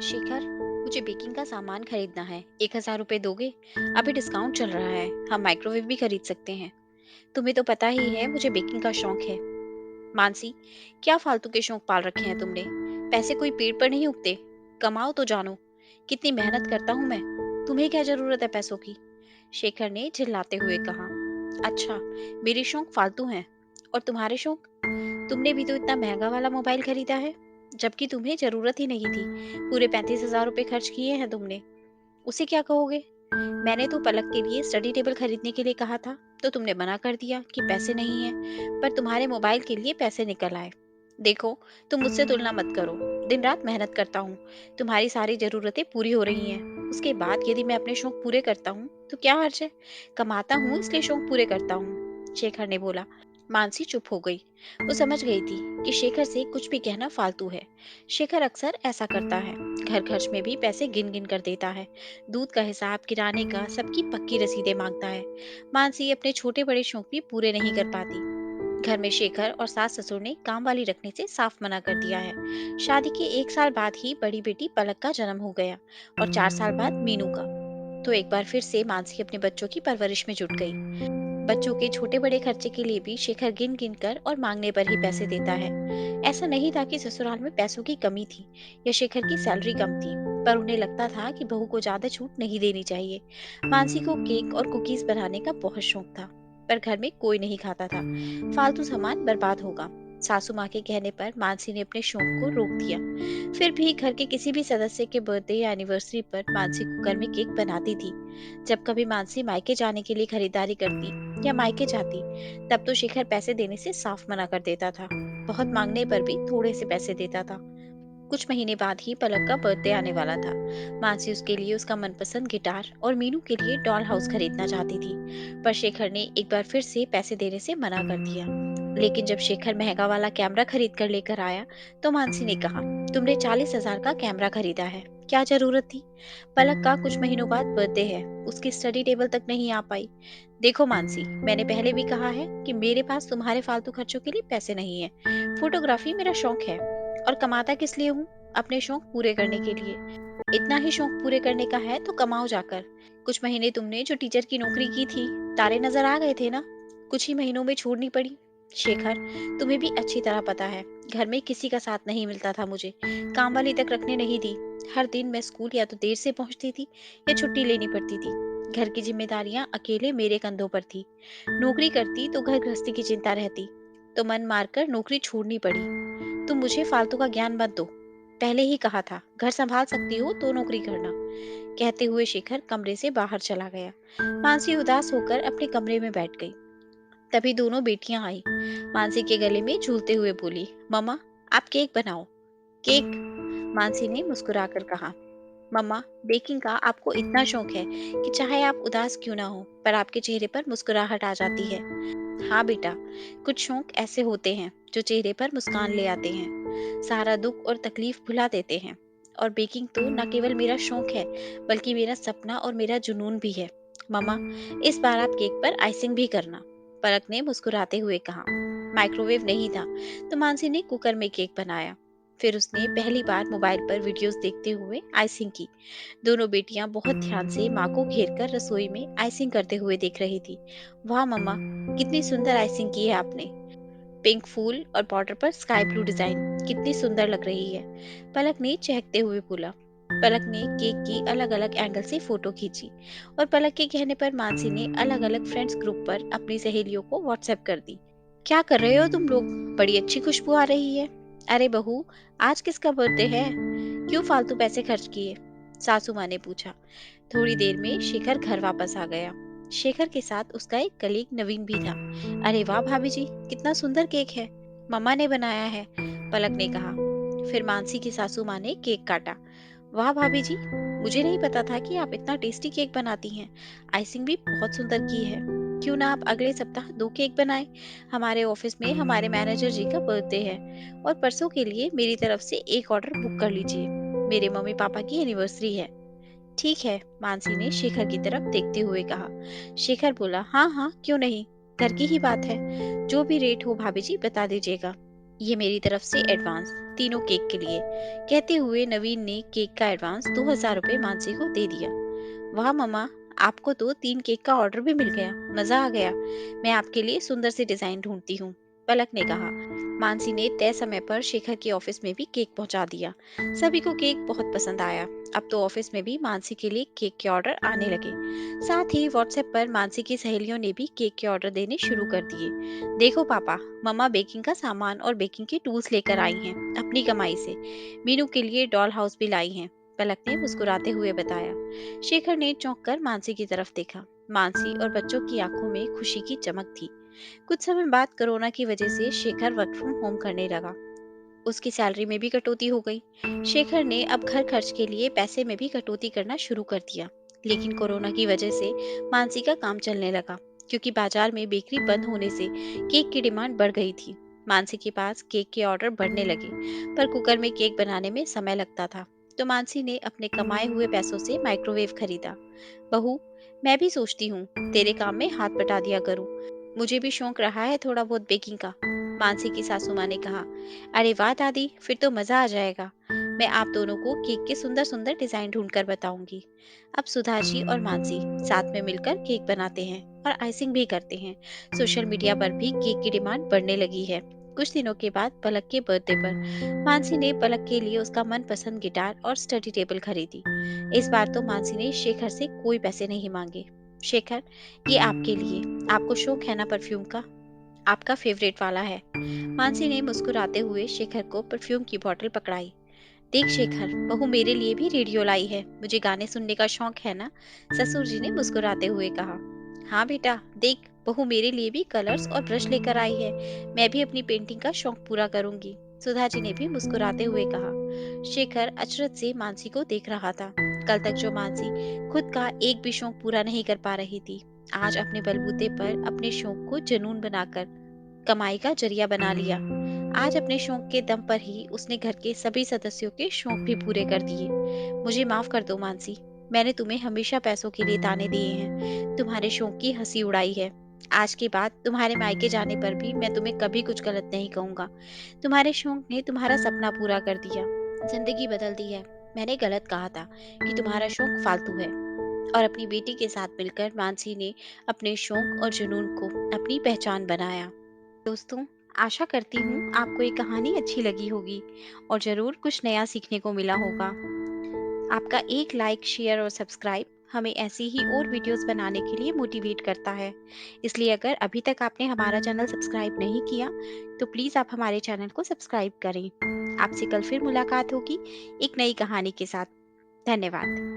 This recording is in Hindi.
शिखर, मुझे बेकिंग का सामान खरीदना है। 1,000 रुपये दोगे? अभी डिस्काउंट चल रहा है। हम माइक्रोवेव भी खरीद सकते हैं। तुम्हें तो पता ही है मुझे बेकिंग का शौक है। मानसी, क्या फालतू के शौक पाल रखे हैं तुमने? पैसे कोई पेड़ पर नहीं उगते। कमाओ तो जानो। कितनी मेहनत करता हूँ मैं। तुम्हें क्या जरूरत है पैसों की? शेखर ने चिल्लाते हुए कहा। अच्छा, मेरे शौक फालतू हैं। और तुम्हारे शौक? तुमने भी तो इतना महंगा वाला मोबाइल खरीदा है, जबकि तुम्हें जरूरत ही नहीं थी। पूरे 35,000 रुपये खर्च किए हैं तुमने। उसे क्या कहोगे? मैंने तो पलक के लिए स्टडी टेबल खरीदने के लिए कहा था, तो तुमने मना कर दिया कि पैसे नहीं है। पर तुम्हारे मोबाइल के लिए पैसे निकल आए। देखो, तुम मुझसे तुलना मत करो। दिन रात मेहनत करता हूँ। तुम्हारी सारी जरूरतें पूरी हो रही हैं। उसके बाद यदि मैं अपने शौक पूरे करता हूँ तो क्या हर्ज है? कमाता हूँ इसलिए शौक पूरे करता हूँ, शेखर ने बोला। मानसी चुप हो गई। वो समझ गई थी कि शेखर से कुछ भी कहना फालतू है। शेखर अक्सर ऐसा करता है। घर खर्च में भी पैसे गिन गिन कर देता है। दूध का हिसाब, किराने का, सबकी पक्की रसीदें मांगता है। मानसी अपने छोटे बड़े शौक भी पूरे नहीं कर पाती। घर में शेखर और सास ससुर ने काम वाली रखने से साफ मना कर दिया है। शादी के 1 साल बाद ही बड़ी बेटी पलक का जन्म हो गया और 4 साल बाद मीनू का। तो एक बार फिर से मानसी अपने बच्चों की परवरिश में जुट गई। बच्चों के छोटे बड़े खर्चे के लिए भी शेखर गिन गिन कर और मांगने पर ही पैसे देता है। ऐसा नहीं था कि ससुराल में पैसों की कमी थी या शेखर की सैलरी कम थी, पर उन्हें लगता था कि बहू को ज्यादा छूट नहीं देनी चाहिए। मानसी को केक और कुकीज बनाने का बहुत शौक था, पर घर में कोई नहीं खाता था। फालतू सामान बर्बाद होगा। सासू माँ के कहने पर मानसी ने अपने शौक को रोक दिया। फिर भी घर के किसी भी सदस्य के बर्थडे या एनिवर्सरी पर मानसी कुकर में केक बनाती थी। जब कभी मानसी मायके जाने के लिए खरीदारी करती या मायके जाती, तब तो शिखर पैसे देने से साफ मना कर देता था। बहुत मांगने पर भी थोड़े से पैसे देता था। कुछ महीने बाद ही पलक का बर्थडे आने वाला था। मानसी उसके लिए उसका मनपसंद गिटार और मीनू के लिए डॉल हाउस खरीदना चाहती थी, पर शेखर ने एक बार फिर से पैसे देने से मना कर दिया। लेकिन जब शेखर महंगा वाला कैमरा खरीद कर लेकर आया, तो मानसी ने कहा, तुमने 40,000 का कैमरा खरीदा है, क्या जरूरत थी? पलक का कुछ महीनों बाद बर्थडे है, उसकी स्टडी टेबल तक नहीं आ पाई। देखो मानसी, मैंने पहले भी कहा है कि मेरे पास तुम्हारे फालतू खर्चों के लिए पैसे नहीं है। फोटोग्राफी मेरा शौक है, और कमाता किस लिए हूँ? अपने शौक पूरे करने के लिए। इतना ही शौक पूरे करने का है तो कमाओ जाकर। कुछ महीने तुमने जो टीचर की नौकरी की थी, तारे नजर आ गए थे ना? कुछ ही महीनों में छोड़नी पड़ी। शेखर, तुम्हें भी अच्छी तरह पता है, घर में किसी का साथ नहीं मिलता था मुझे। काम वाली तक रखने नहीं दी। हर दिन मैं स्कूल या तो देर से पहुंचती थी या छुट्टी लेनी पड़ती थी। घर की जिम्मेदारियां अकेले मेरे कंधों पर थी। नौकरी करती तो घर गृहस्थी की चिंता रहती, तो मन मारकर नौकरी छोड़नी पड़ी। तुम मुझे फालतू का ज्ञान मत दो। पहले ही कहा था, घर संभाल सकती हो तो नौकरी करना। कहते हुए शेखर कमरे से बाहर चला गया। मानसी उदास होकर अपने कमरे में बैठ गई। तभी दोनों बेटियां आई। मानसी के गले में झूलते हुए बोली, मम्मा, आप केक बनाओ। केक? मानसी ने मुस्कुराकर कहा। मम्मा, बेकिंग का आपको इतना शौक है कि चाहे आप उदास क्यों ना हो, पर आपके चेहरे पर मुस्कुराहट आ जाती है। हाँ बेटा, कुछ शौक ऐसे होते हैं जो चेहरे पर मुस्कान ले आते हैं, सारा दुख और तकलीफ भुला देते हैं। और बेकिंग तो न केवल मेरा शौक है, बल्कि मेरा सपना और मेरा जुनून भी है। मम्मा, इस बार आप केक पर आइसिंग भी करना, पलक ने मुस्कुराते हुए कहा। माइक्रोवेव नहीं था, तो मानसी ने कुकर में केक बनाया। फिर उसने पहली बार मोबाइल पर वीडियोस देखते हुए आइसिंग की। दोनों बेटियां बहुत ध्यान से माँ को घेरकर रसोई में आइसिंग करते हुए देख रही थी। वाह मम्मा, कितनी सुंदर आइसिंग की है आपने। पिंक फूल और बॉर्डर पर स्काई ब्लू डिजाइन कितनी सुंदर लग रही है, पलक ने चहकते हुए बोला। पलक ने केक की अलग अलग एंगल से फोटो खींची और पलक के कहने पर मानसी ने अलग अलग फ्रेंड्स ग्रुप पर अपनी सहेलियों को व्हाट्सएप कर दी। क्या कर रहे हो तुम लोग? बड़ी अच्छी खुशबू आ रही है। अरे बहू, आज किसका बर्थडे है? क्यों फालतू पैसे खर्च किए? सासू माँ ने पूछा। थोड़ी देर में शेखर घर वापस आ गया। शेखर के साथ उसका एक कलीग नवीन भी था। अरे वाह भाभी जी, कितना सुंदर केक है, मम्मा ने बनाया है, पलक ने कहा। फिर मानसी की सासू माँ ने केक काटा। वाह भाभी जी, मुझे नहीं पता था कि आप इतना टेस्टी केक बनाती हैं। आइसिंग भी बहुत सुंदर की है। क्यों ना आप अगले सप्ताह 2 केक बनाएं? हमारे ऑफिस में हमारे मैनेजर जी का बर्थडे है, और परसों के लिए मेरी तरफ से एक ऑर्डर बुक कर लीजिए। मेरे मम्मी पापा की एनिवर्सरी है। ठीक है, मानसी ने शेखर की तरफ देखते हुए कहा। शेखर बोला, हाँ हाँ, क्यों नहीं, घर की ही बात है। जो भी रेट हो भाभी जी बता दीजिएगा। ये मेरी तरफ से एडवांस। तीनों केक के लिए। कहते हुए नवीन ने केक का एडवांस 2,000 रुपये मानसी को दे दिया। वाह मम्मा, आपको तो 3 केक का ऑर्डर भी मिल गया, मजा आ गया। मैं आपके लिए सुंदर सी डिजाइन ढूंढती हूँ, पलक ने कहा। मानसी ने तय समय पर शेखर के ऑफिस में भी केक पहुंचा दिया। सभी को केक बहुत पसंद आया। अब तो ऑफिस में भी मानसी के लिए केक के ऑर्डर आने लगे। साथ ही व्हाट्सएप पर मानसी की सहेलियों ने भी केक के ऑर्डर देने शुरू कर दिए। देखो पापा, मम्मा बेकिंग का सामान और बेकिंग के टूल्स लेकर आई हैं अपनी कमाई से। मीनू के लिए डॉल हाउस भी लाई हैं, पलक ने मुस्कुराते हुए बताया। शेखर ने चौंक कर मानसी की तरफ देखा। मानसी और बच्चों की आंखों में खुशी की चमक थी। कुछ समय बाद कोरोना की वजह से शेखर वर्क फ्रॉम होम करने लगा। उसकी सैलरी में भी कटौती हो गई। शेखर ने अब घर खर्च के लिए पैसे में भी कटौती करना शुरू कर दिया। लेकिन कोरोना की वजह से मानसी का काम चलने लगा, क्योंकि बाजार में बेकरी बंद होने से केक की डिमांड बढ़ गई थी। मानसी के पास केक के ऑर्डर बढ़ने लगे, पर कुकर में केक बनाने में समय लगता था। तो मानसी ने अपने कमाए हुए पैसों से माइक्रोवेव खरीदा। बहू, मैं भी सोचती हूँ तेरे काम में हाथ बटा दिया करूँ। मुझे भी शौक रहा है थोड़ा बहुत बेकिंग का, मानसी की सासू माँ ने कहा। अरे वाह दादी, फिर तो मजा आ जाएगा। मैं आप दोनों को केक के सुंदर सुंदर डिजाइन ढूंढकर बताऊंगी। अब सुधा जी और मानसी साथ में मिलकर केक बनाते हैं और आइसिंग भी करते हैं। सोशल मीडिया पर भी केक की डिमांड बढ़ने लगी है। कुछ दिनों के बाद पलक के बर्थडे पर मानसी ने पलक के लिए उसका मनपसंद गिटार और स्टडी टेबल खरीदी। इस बार तो मानसी ने शेखर से कोई पैसे नहीं मांगे। शेखर, ये आपके लिए। आपको शौक है ना परफ्यूम का? आपका फेवरेट वाला है। मानसी ने मुस्कुराते हुए शेखर को परफ्यूम की बोतल पकड़ाई। देख शेखर, बहू मेरे लिए भी रेडियो लाई है, मुझे गाने सुनने का शौक है ना, ससुर जी ने मुस्कुराते हुए कहा। हाँ बेटा, देख बहू मेरे लिए भी कलर्स और ब्रश लेकर आई है, मैं भी अपनी पेंटिंग का शौक पूरा करूंगी, सुधा जी ने भी मुस्कुराते हुए कहा। शेखर अचरज से मानसी को देख रहा था। कल तक जो मानसी खुद का एक भी शौक पूरा नहीं कर पा रही थी, आज अपने बलबूते पर अपने शौक को जुनून बनाकर कमाई का जरिया बना लिया। आज अपने शौक के दम पर ही उसने घर के सभी सदस्यों के शौक भी पूरे कर दिए। मुझे माफ कर दो मानसी, मैंने तुम्हें हमेशा पैसों के लिए ताने दिए हैं, तुम्हारे शौक की हंसी उड़ाई है। आज के बाद तुम्हारे मायके जाने पर भी मैं तुम्हें कभी कुछ गलत नहीं कहूंगा। तुम्हारे शौक ने तुम्हारा सपना पूरा कर दिया, जिंदगी बदल दी है। मैंने गलत कहा था कि तुम्हारा शौक फालतू है। और अपनी बेटी के साथ मिलकर मानसी ने अपने शौक और जुनून को अपनी पहचान बनाया। दोस्तों, आशा करती हूँ आपको ये कहानी अच्छी लगी होगी और ज़रूर कुछ नया सीखने को मिला होगा। आपका एक लाइक, शेयर और सब्सक्राइब हमें ऐसी ही और वीडियोस बनाने के लिए मोटिवेट करता है। इसलिए अगर अभी तक आपने हमारा चैनल सब्सक्राइब नहीं किया, तो प्लीज़ आप हमारे चैनल को सब्सक्राइब करें। आपसे कल फिर मुलाकात होगी एक नई कहानी के साथ। धन्यवाद।